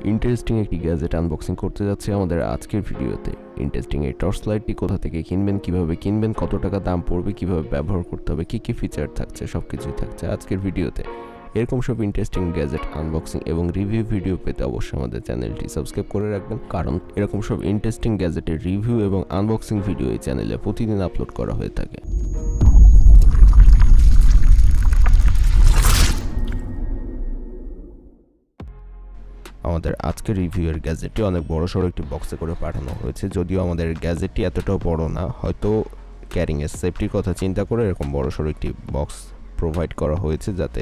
Interesting একটি gadget unboxing করতে যাচ্ছি আমাদের আজকের ভিডিওতে। ইন্টারেস্টিং এই টর্চ লাইটটি কোথা থেকে কিনবেন, কিভাবে কিনবেন, কত টাকা দাম পড়বে, কিভাবে ব্যবহার করতে হবে, কী কী ফিচার থাকছে, সব কিছুই থাকছে আজকের ভিডিওতে। এরকম সব ইন্টারেস্টিং গ্যাজেট আনবক্সিং এবং রিভিউ ভিডিও পেতে অবশ্যই আমাদের চ্যানেলটি সাবস্ক্রাইব করে রাখবেন, কারণ এরকম সব ইন্টারেস্টিং গ্যাজেটের রিভিউ এবং আনবক্সিং ভিডিও এই চ্যানেলে প্রতিদিন আপলোড করা হয়ে থাকে। আমাদের আজকের রিভিউয়ের গ্যাজেটটি অনেক বড়সড় একটি বক্সে করে পাঠানো হয়েছে। যদিও আমাদের গ্যাজেটটি এতটাও বড় না, হয়তো ক্যারিংয়ের সেফটির কথা চিন্তা করে এরকম বড়সড় একটি বক্স প্রোভাইড করা হয়েছে, যাতে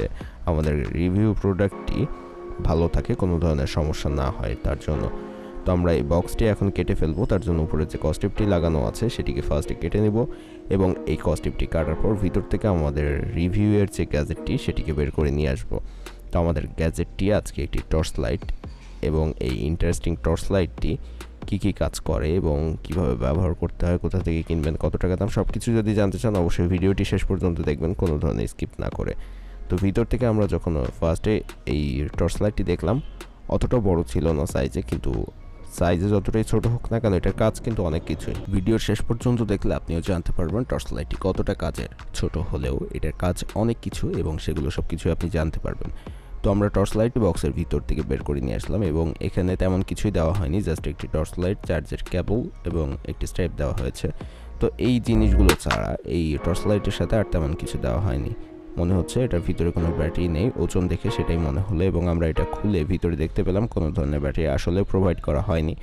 আমাদের রিভিউ প্রোডাক্টটি ভালো থাকে, কোনো ধরনের সমস্যা না হয় তার জন্য। তো আমরা এই বক্সটি এখন কেটে ফেলবো। তার জন্য উপরে যে কস্টিপটি লাগানো আছে সেটিকে ফার্স্টে কেটে নেব এবং এই কস্টিপটি কাটার পর ভিতর থেকে আমাদের রিভিউয়ের যে গ্যাজেটটি সেটিকে বের করে নিয়ে আসবো। তো আমাদের গ্যাজেটটি আজকে একটি টর্চ লাইট, এবং এই ইন্টারেস্টিং টর্চ লাইটটি কী কী কাজ করে এবং কিভাবে ব্যবহার করতে হয়, কোথা থেকে কিনবেন, কত টাকা দাম, সব কিছু যদি জানতে চান অবশ্যই ভিডিওটি শেষ পর্যন্ত দেখবেন, কোনো ধরনের স্কিপ না করে। তো ভিতর থেকে আমরা যখন ফার্স্টে এই টর্চ লাইটটি দেখলাম, অতটা বড় ছিল না সাইজে, কিন্তু সাইজে যতটাই ছোট হোক না কেন এটার কাজ কিন্তু অনেক কিছুই। ভিডিওর শেষ পর্যন্ত দেখলে আপনিও জানতে পারবেন টর্চ লাইটটি কতটা কাজের। ছোট হলেও এটার কাজ অনেক কিছু এবং সেগুলো সব কিছু আপনি জানতে পারবেন। তো আমরা টর্চ লাইট বক্সের ভিতর থেকে বের করে নিয়ে আসলাম এবং এখানে তেমন কিছুই দেওয়া হয়নি, জাস্ট একটি টর্চ লাইট, চার্জের কেবল এবং একটি স্ট্রাইপ দেওয়া হয়েছে। তো এই জিনিসগুলো ছাড়া এই টর্চ লাইটের সাথে আর তেমন কিছু দেওয়া হয়নি। মনে হচ্ছে এটার ভিতরে কোনো ব্যাটারি নেই, ওজন দেখে সেটাই মনে হলো, এবং আমরা এটা খুলে ভিতরে দেখতে পেলাম কোনো ধরনের ব্যাটারি আসলে প্রোভাইড করা হয়নি।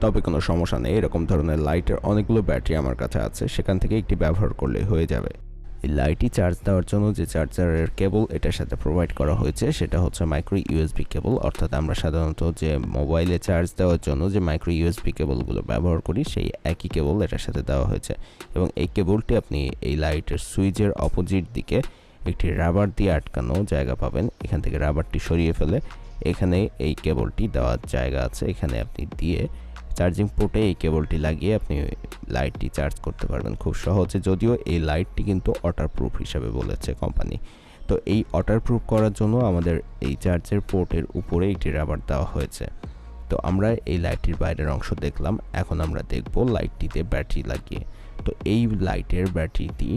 তবে কোনো সমস্যা নেই, এরকম ধরনের লাইটের অনেকগুলো ব্যাটারি আমার কাছে আছে, সেখান থেকে একটি ব্যবহার করলে হয়ে যাবে। এই লাইটটি চার্জ দেওয়ার জন্য যে চার্জারের কেবল এটার সাথে প্রোভাইড করা হয়েছে সেটা হচ্ছে মাইক্রো ইউএসবি কেবল, অর্থাৎ আমরা সাধারণত যে মোবাইলে চার্জ দেওয়ার জন্য যে মাইক্রো ইউএসবি কেবলগুলো ব্যবহার করি সেই একই কেবল এটার সাথে দেওয়া হয়েছে। এবং এই কেবলটি আপনি এই লাইটের সুইচের অপোজিট দিকে একটি রাবার দিয়ে আটকানো জায়গা পাবেন। এখান থেকে রাবারটি সরিয়ে ফেলে এখানে এই কেবলটি দেওয়ার জায়গা আছে, এখানে আপনি দিয়ে চার্জিং পোর্টে এই কেবলটি লাগিয়ে আপনি লাইটটি চার্জ করতে পারবেন খুব সহজে। যদিও এই লাইটটি কিন্তু ওয়াটারপ্রুফ হিসাবে বলেছে কোম্পানি। তো এই ওয়াটারপ্রুফ করার জন্য আমাদের এই চার্জের পোর্টের উপরে একটি রাবার দেওয়া হয়েছে। তো আমরা এই লাইটটির বাইরের অংশ দেখলাম, এখন আমরা দেখব লাইটটিতে ব্যাটারি লাগিয়ে। তো এই লাইটের ব্যাটারিটি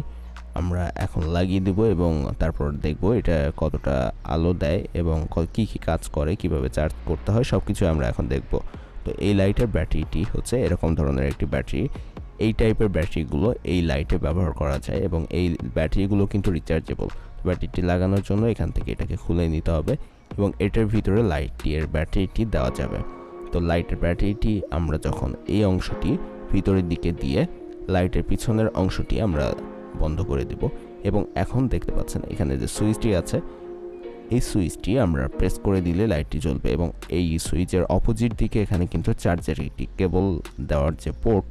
আমরা এখন লাগিয়ে দেব এবং তারপর দেখব এটা কতটা আলো দেয় এবং কী কী কাজ করে, কিভাবে চার্জ করতে হয়, সব কিছু আমরা এখন দেখব। তো এই লাইটের ব্যাটারিটি হচ্ছে এরকম ধরনের একটি ব্যাটারি। এই টাইপের ব্যাটারিগুলো এই লাইটে ব্যবহার করা যায় এবং এই ব্যাটারিগুলো কিন্তু রিচার্জেবল। ব্যাটারিটি লাগানোর জন্য এখান থেকে এটাকে খুলে নিতে হবে এবং এটার ভিতরে লাইটের ব্যাটারিটি দেওয়া যাবে। তো লাইটের ব্যাটারিটি আমরা যখন এই অংশটি ভিতরের দিকে দিয়ে লাইটের পিছনের অংশটি আমরা বন্ধ করে দেব এবং এখন দেখতে পাচ্ছেন এখানে যে সুইচটি আছে এই সুইচটি আমরা প্রেস করে দিলে লাইটটি জ্বলবে এবং এই সুইচের অপোজিট দিকে এখানে কিন্তু চার্জের একটি কেবল দেওয়ার যে পোর্ট,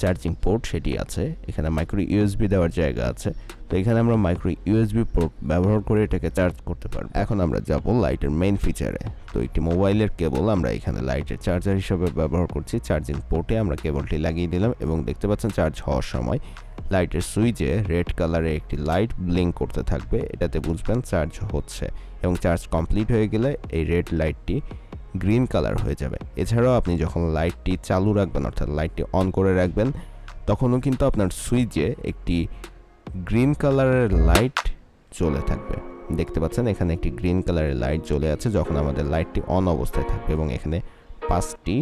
চার্জিং পোর্ট সেটি আছে। এখানে মাইক্রো ইউএসবি দেওয়ার জায়গা আছে। তো এখানে আমরা মাইক্রো ইউএসবি পোর্ট ব্যবহার করে এটাকে চার্জ করতে পারবো। এখন আমরা যাব লাইটের মেইন ফিচারে। তো একটি মোবাইলের কেবল আমরা এখানে লাইটের চার্জার হিসেবে ব্যবহার করছি। চার্জিং পোর্টে আমরা কেবলটি লাগিয়ে দিলাম এবং দেখতে পাচ্ছেন চার্জ হওয়ার সময় লাইটের সুইচে রেড কালারে একটি লাইট ব্লিঙ্ক করতে থাকবে, এটাতে বুঝবেন চার্জ হচ্ছে, এবং চার্জ কমপ্লিট হয়ে গেলে এই রেড লাইটটি গ্রিন কালার হয়ে যাবে। এছাড়াও আপনি যখন লাইটটি চালু রাখবেন, অর্থাৎ লাইটটি অন করে রাখবেন, তখনও কিন্তু আপনার সুইচে একটি গ্রিন কালারের লাইট জ্বলে থাকবে। দেখতে পাচ্ছেন এখানে একটি গ্রিন কালারের লাইট জ্বলে আছে যখন আমাদের লাইটটি অন অবস্থায় থাকবে এবং এখানে 5টি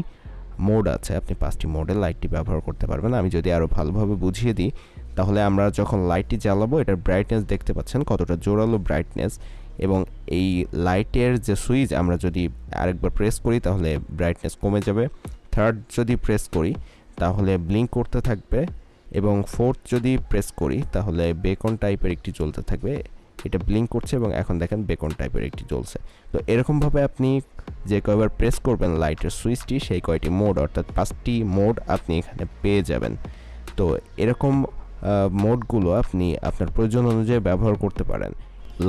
মোড আছে, আপনি 5টি মোডে লাইটটি ব্যবহার করতে পারবেন। আমি যদি আরও ভালোভাবে বুঝিয়ে দিই তাহলে আমরা যখন লাইটটি জ্বালাবো এটার ব্রাইটনেস দেখতে পাচ্ছেন কতটা জোরালো ব্রাইটনেস, এবং এই লাইটের যে সুইচ আমরা যদি আরেকবার প্রেস করি তাহলে ব্রাইটনেস কমে যাবে, থার্ড যদি প্রেস করি তাহলে ব্লিঙ্ক করতে থাকবে, এবং ফোর্থ যদি প্রেস করি তাহলে বেকন টাইপের একটি জ্বলতে থাকবে। এটা ব্লিঙ্ক করছে এবং এখন দেখেন বেকন টাইপের একটি জ্বলছে। তো এরকমভাবে আপনি যে কয়বার প্রেস করবেন লাইটের সুইচটি সেই কয়টি মোড, অর্থাৎ 5টি মোড আপনি এখানে পেয়ে যাবেন। তো এরকম মোডগুলো আপনি আপনার প্রয়োজন অনুযায়ী ব্যবহার করতে পারেন।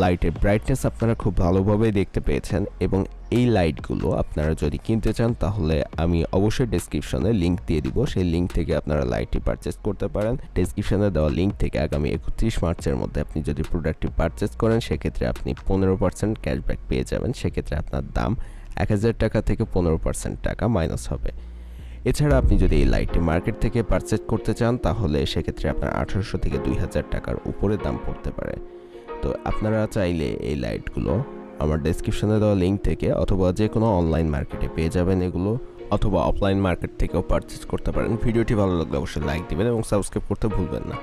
লাইটের ব্রাইটনেস আপনারা খুব ভালোভাবে দেখতে পেয়েছেন এবং এই লাইটগুলো আপনারা যদি কিনতে চান তাহলে আমি অবশ্যই ডেসক্রিপশনে লিঙ্ক দিয়ে দিব, সেই লিঙ্ক থেকে আপনারা লাইটটি পারচেস করতে পারেন। ডেসক্রিপশনে দেওয়া লিঙ্ক থেকে আগামী 31 মার্চের মধ্যে আপনি যদি প্রোডাক্টটি পারচেস করেন সেক্ষেত্রে আপনি 15% ক্যাশব্যাক পেয়ে যাবেন। সেক্ষেত্রে আপনার দাম 1000 টাকা থেকে 15% টাকা মাইনাস হবে। এছাড়া আপনি যদি এই লাইটটি মার্কেট থেকে পারচেজ করতে চান তাহলে সেক্ষেত্রে আপনার 1800 থেকে 2000 টাকার উপরে দাম পড়তে পারে। তো আপনারা চাইলে এই লাইটগুলো আমার ডেসক্রিপশনে দেওয়া লিঙ্ক থেকে অথবা যে কোনো অনলাইন মার্কেটে পেয়ে যাবেন এগুলো, অথবা অফলাইন মার্কেট থেকেও পারচেজ করতে পারেন। ভিডিওটি ভালো লাগলে অবশ্যই লাইক দিবেন এবং সাবস্ক্রাইব করতে ভুলবেন না।